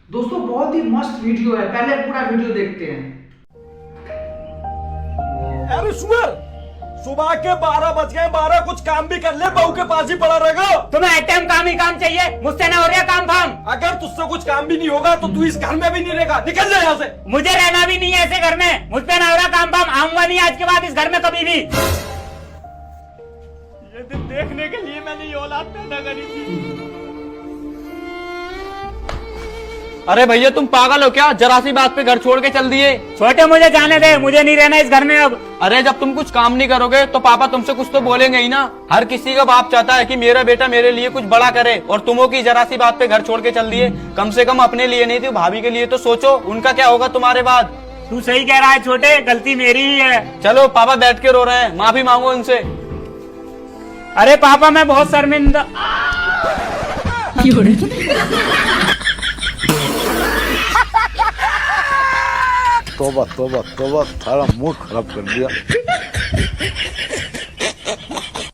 दोस्तों बहुत ही मस्त वीडियो है, पहले पूरा वीडियो देखते हैं। अरे सुअर, सुबह के 12 बज गए, 12 कुछ काम भी कर ले, बहू के पास ही पड़ा रहेगा। तुम्हें एक टाइम काम ही काम चाहिए, मुझसे ना हो रहा काम फाम। अगर तुझसे कुछ काम भी नहीं होगा तो तू इस घर में भी नहीं रहेगा, निकल जा यहाँ से। मुझे रहना भी नहीं है ऐसे घर में, मुझ पे ना हो रहा काम फाम, आऊंगा नहीं आज के बाद इस घर में कभी भी। ये दिन देखने के लिए मैंने ये औलाद पैदा करी थी। अरे भैया तुम पागल हो क्या? जरा सी बात पे घर छोड़ के चल दिए। छोटे मुझे जाने दे, मुझे नहीं रहना इस घर में अब। अरे जब तुम कुछ काम नहीं करोगे तो पापा तुमसे कुछ तो बोलेंगे ही ना। हर किसी का बाप चाहता है कि मेरा बेटा मेरे लिए कुछ बड़ा करे, और तुमों की जरा सी बात पे घर छोड़ के चल दिए। कम से कम अपने लिए नहीं थी, भाभी के लिए तो सोचो, उनका क्या होगा तुम्हारे बाद। तू सही कह रहा है छोटे, गलती मेरी ही है। चलो पापा बैठ के रो रहे हैं, माफी मांगो उनसे। अरे पापा मैं बहुत शर्मिंदा। तोबा तोबा तोबा, सारा मूड खराब कर दिया।